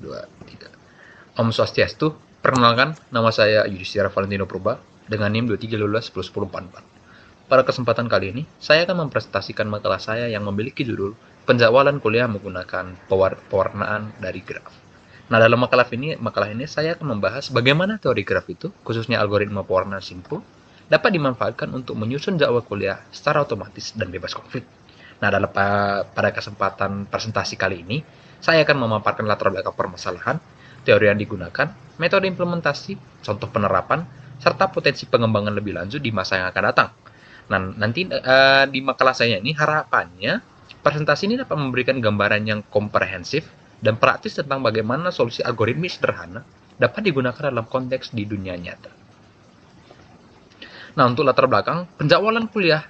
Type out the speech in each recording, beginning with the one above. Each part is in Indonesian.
2, 3. Om Swastiastu, perkenalkan, nama saya Yudhistira Valentino Purba dengan NIM 2312101044. Pada kesempatan kali ini, saya akan mempresentasikan makalah saya yang memiliki judul Penjadwalan Kuliah Menggunakan Pewarnaan dari Graf. Nah, dalam makalah ini saya akan membahas bagaimana teori graf itu, khususnya algoritma pewarnaan simpul, dapat dimanfaatkan untuk menyusun jadwal kuliah secara otomatis dan bebas konflik. Nah, pada kesempatan presentasi kali ini, saya akan memaparkan latar belakang permasalahan, teori yang digunakan, metode implementasi, contoh penerapan, serta potensi pengembangan lebih lanjut di masa yang akan datang. Nah, nanti di makalah saya ini harapannya presentasi ini dapat memberikan gambaran yang komprehensif dan praktis tentang bagaimana solusi algoritmis sederhana dapat digunakan dalam konteks di dunia nyata. Nah, untuk latar belakang, penjadwalan kuliah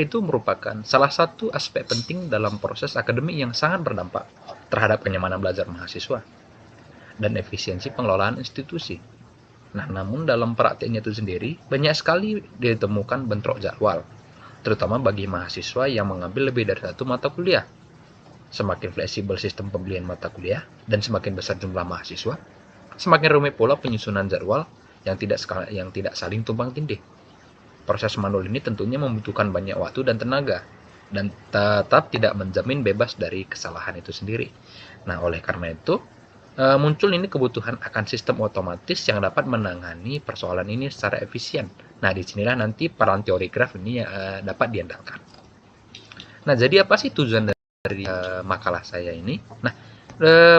itu merupakan salah satu aspek penting dalam proses akademik yang sangat berdampak terhadap kenyamanan belajar mahasiswa dan efisiensi pengelolaan institusi. Nah, namun dalam praktiknya itu sendiri, banyak sekali ditemukan bentrok jadwal, terutama bagi mahasiswa yang mengambil lebih dari satu mata kuliah. Semakin fleksibel sistem pembelian mata kuliah dan semakin besar jumlah mahasiswa, semakin rumit pula penyusunan jadwal yang tidak saling tumpang tindih. Proses manual ini tentunya membutuhkan banyak waktu dan tenaga, dan tetap tidak menjamin bebas dari kesalahan itu sendiri. Nah, oleh karena itu, muncul ini kebutuhan akan sistem otomatis yang dapat menangani persoalan ini secara efisien. Nah, disinilah nanti peran teori graf ini dapat diandalkan. Nah, jadi apa sih tujuan dari makalah saya ini? Nah,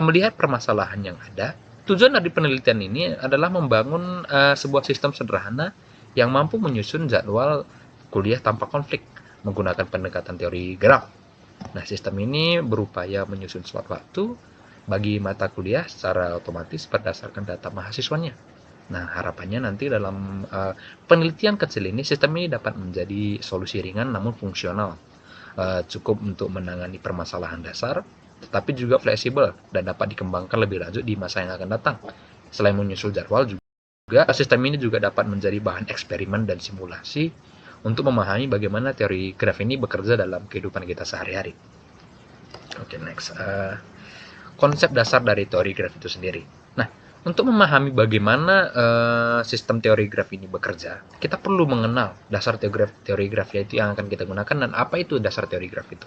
melihat permasalahan yang ada, tujuan dari penelitian ini adalah membangun sebuah sistem sederhana yang mampu menyusun jadwal kuliah tanpa konflik menggunakan pendekatan teori graf. Nah, sistem ini berupaya menyusun slot waktu bagi mata kuliah secara otomatis berdasarkan data mahasiswanya. Nah, harapannya nanti dalam penelitian kecil ini, sistem ini dapat menjadi solusi ringan namun fungsional, cukup untuk menangani permasalahan dasar, tetapi juga fleksibel dan dapat dikembangkan lebih lanjut di masa yang akan datang. Selain menyusul jadwal, juga sistem ini juga dapat menjadi bahan eksperimen dan simulasi untuk memahami bagaimana teori graf ini bekerja dalam kehidupan kita sehari-hari. Oke, next. Konsep dasar dari teori graf itu sendiri. Nah, untuk memahami bagaimana sistem teori graf ini bekerja, kita perlu mengenal dasar teori graf yaitu yang akan kita gunakan dan apa itu dasar teori graf itu.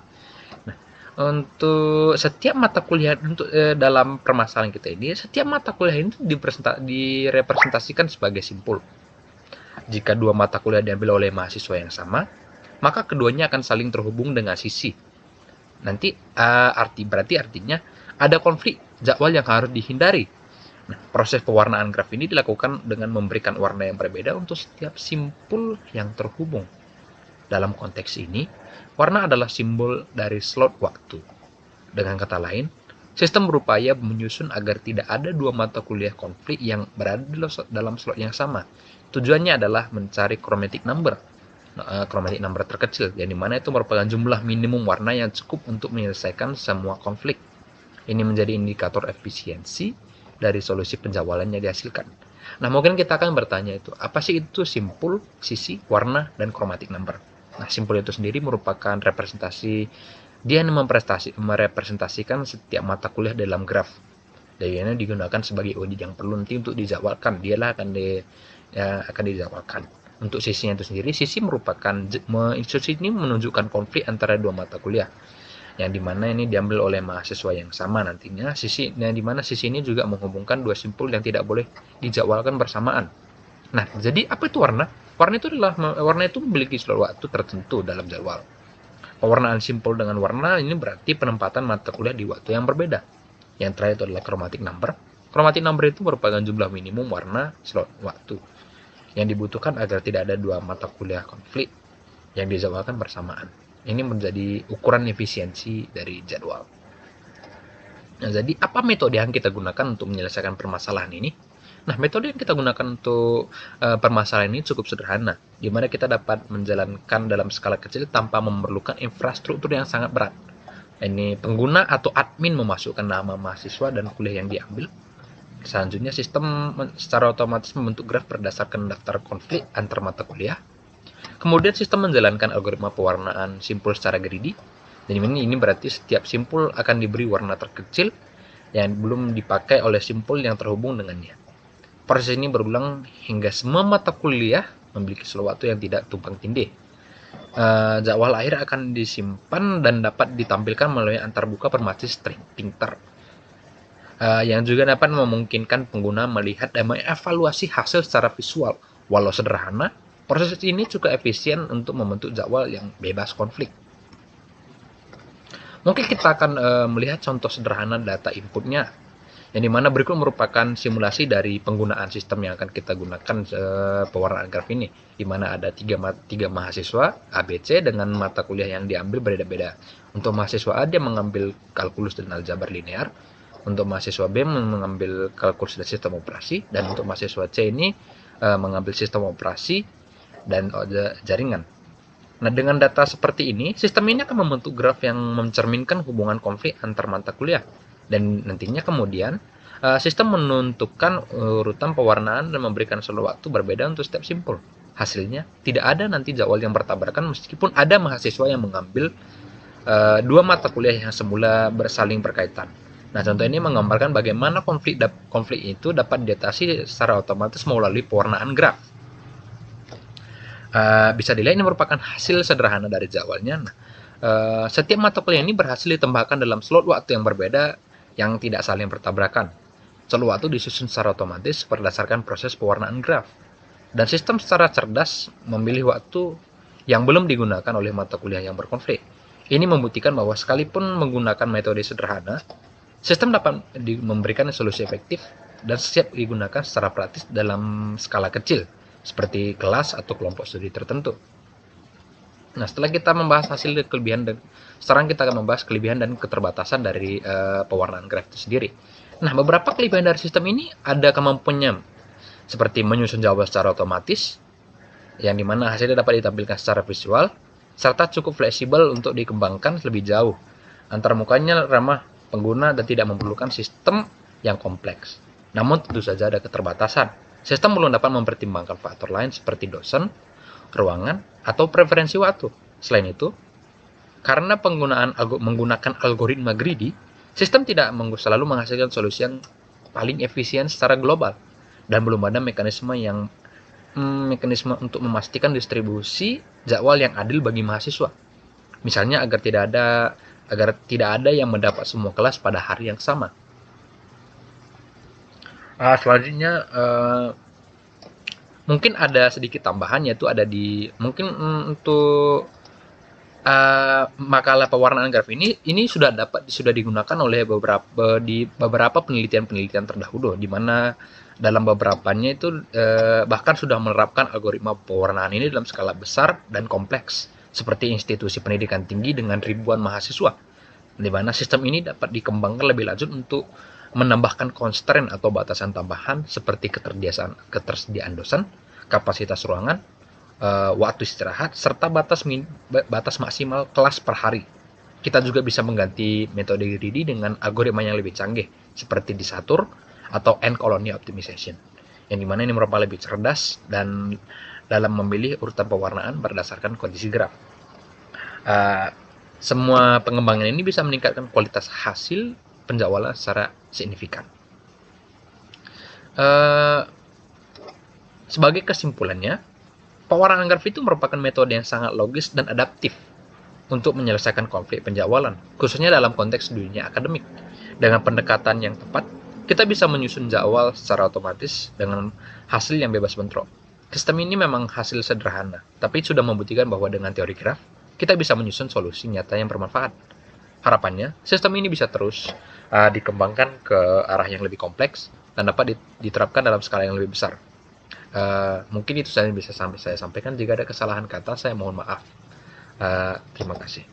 Nah, untuk setiap mata kuliah dalam permasalahan kita ini, setiap mata kuliah ini direpresentasikan sebagai simpul. Jika dua mata kuliah diambil oleh mahasiswa yang sama, maka keduanya akan saling terhubung dengan sisi. Nanti artinya ada konflik jadwal yang harus dihindari. Nah, proses pewarnaan graf ini dilakukan dengan memberikan warna yang berbeda untuk setiap simpul yang terhubung. Dalam konteks ini, warna adalah simbol dari slot waktu. Dengan kata lain, sistem berupaya menyusun agar tidak ada dua mata kuliah konflik yang berada dalam slot yang sama. Tujuannya adalah mencari chromatic number terkecil, yang dimana itu merupakan jumlah minimum warna yang cukup untuk menyelesaikan semua konflik. Ini menjadi indikator efisiensi dari solusi penjadwalan yang dihasilkan. Nah, mungkin kita akan bertanya itu, apa sih itu simpul, sisi, warna, dan chromatic number? Nah, simpul itu sendiri merupakan representasi, dia merepresentasikan setiap mata kuliah dalam graf. Jadi ini digunakan sebagai unit yang perlu nanti untuk dijadwalkan, dialah akan dijadwalkan. Untuk sisinya itu sendiri, sisi ini menunjukkan konflik antara dua mata kuliah, yang dimana ini diambil oleh mahasiswa yang sama nantinya. Yang dimana sisi ini juga menghubungkan dua simpul yang tidak boleh dijadwalkan bersamaan. Nah, jadi apa itu warna? Warna itu memiliki slot waktu tertentu dalam jadwal. Pewarnaan simpul dengan warna ini berarti penempatan mata kuliah di waktu yang berbeda. Yang terakhir itu adalah chromatic number. Chromatic number itu merupakan jumlah minimum warna slot waktu yang dibutuhkan agar tidak ada dua mata kuliah konflik yang dijadwalkan bersamaan. Ini menjadi ukuran efisiensi dari jadwal. Nah, jadi apa metode yang kita gunakan untuk menyelesaikan permasalahan ini? Nah, metode yang kita gunakan untuk permasalahan ini cukup sederhana, di mana kita dapat menjalankan dalam skala kecil tanpa memerlukan infrastruktur yang sangat berat. Ini pengguna atau admin memasukkan nama mahasiswa dan kuliah yang diambil. Selanjutnya, sistem secara otomatis membentuk graf berdasarkan daftar konflik antar mata kuliah. Kemudian sistem menjalankan algoritma pewarnaan simpul secara greedy. Dan ini berarti setiap simpul akan diberi warna terkecil yang belum dipakai oleh simpul yang terhubung dengannya. Proses ini berulang hingga semua mata kuliah memiliki sesuatu yang tidak tumpang tindih. Jadwal akhir akan disimpan dan dapat ditampilkan melalui antarbuka berbasis printer, yang juga dapat memungkinkan pengguna melihat dan mengevaluasi hasil secara visual. Walau sederhana, proses ini cukup efisien untuk membentuk jadwal yang bebas konflik. Mungkin kita akan melihat contoh sederhana data inputnya, yang dimana berikut merupakan simulasi dari penggunaan sistem yang akan kita gunakan pewarnaan graf ini, dimana ada tiga mahasiswa ABC dengan mata kuliah yang diambil berbeda-beda. Untuk mahasiswa A dia mengambil kalkulus dan aljabar linear, untuk mahasiswa B mengambil kalkulus dan sistem operasi, dan untuk mahasiswa C ini mengambil sistem operasi dan jaringan. Nah, dengan data seperti ini, sistem ini akan membentuk graf yang mencerminkan hubungan konflik antar mata kuliah. Dan nantinya kemudian, sistem menentukan urutan pewarnaan dan memberikan slot waktu berbeda untuk setiap simpul. Hasilnya, tidak ada nanti jadwal yang bertabrakan meskipun ada mahasiswa yang mengambil dua mata kuliah yang semula bersaling berkaitan. Nah, contoh ini menggambarkan bagaimana konflik itu dapat diatasi secara otomatis melalui pewarnaan graf. Bisa dilihat ini merupakan hasil sederhana dari jadwalnya. Nah, setiap mata kuliah ini berhasil ditambahkan dalam slot waktu yang berbeda yang tidak saling bertabrakan. Slot waktu disusun secara otomatis berdasarkan proses pewarnaan graf. Dan sistem secara cerdas memilih waktu yang belum digunakan oleh mata kuliah yang berkonflik. Ini membuktikan bahwa sekalipun menggunakan metode sederhana, sistem dapat memberikan solusi efektif dan siap digunakan secara praktis dalam skala kecil, seperti kelas atau kelompok studi tertentu. Nah, setelah kita membahas hasil dan kelebihan, dan sekarang kita akan membahas kelebihan dan keterbatasan dari pewarnaan graf itu sendiri. Nah, beberapa kelebihan dari sistem ini ada kemampuannya seperti menyusun jadwal secara otomatis, yang dimana hasilnya dapat ditampilkan secara visual, serta cukup fleksibel untuk dikembangkan lebih jauh. Antarmukanya ramah pengguna dan tidak memerlukan sistem yang kompleks. Namun tentu saja ada keterbatasan. Sistem belum dapat mempertimbangkan faktor lain seperti dosen, ruangan, atau preferensi waktu. Selain itu, karena menggunakan algoritma greedy, sistem tidak selalu menghasilkan solusi yang paling efisien secara global, dan belum ada mekanisme untuk memastikan distribusi jadwal yang adil bagi mahasiswa. Misalnya agar tidak ada yang mendapat semua kelas pada hari yang sama. Selanjutnya mungkin ada sedikit tambahan, yaitu ada di untuk makalah pewarnaan graf ini sudah digunakan oleh beberapa penelitian terdahulu, di mana dalam beberapanya itu bahkan sudah menerapkan algoritma pewarnaan ini dalam skala besar dan kompleks, seperti institusi pendidikan tinggi dengan ribuan mahasiswa, di mana sistem ini dapat dikembangkan lebih lanjut untuk menambahkan constraint atau batasan tambahan seperti ketersediaan dosen, kapasitas ruangan, waktu istirahat, serta batas maksimal kelas per hari. Kita juga bisa mengganti metode greedy dengan algoritma yang lebih canggih seperti disatur atau end colony optimization, yang dimana ini merupakan lebih cerdas dan dalam memilih urutan pewarnaan berdasarkan kondisi graf. Semua pengembangan ini bisa meningkatkan kualitas hasil penjadwalan secara signifikan. Sebagai kesimpulannya, pewarnaan graf itu merupakan metode yang sangat logis dan adaptif untuk menyelesaikan konflik penjadwalan, khususnya dalam konteks dunia akademik. Dengan pendekatan yang tepat, kita bisa menyusun jadwal secara otomatis dengan hasil yang bebas bentrok. Sistem ini memang hasil sederhana, tapi sudah membuktikan bahwa dengan teori graf, kita bisa menyusun solusi nyata yang bermanfaat. Harapannya, sistem ini bisa terus dikembangkan ke arah yang lebih kompleks dan dapat diterapkan dalam skala yang lebih besar. Mungkin itu saja yang bisa saya sampaikan. Jika ada kesalahan kata, saya mohon maaf. Terima kasih.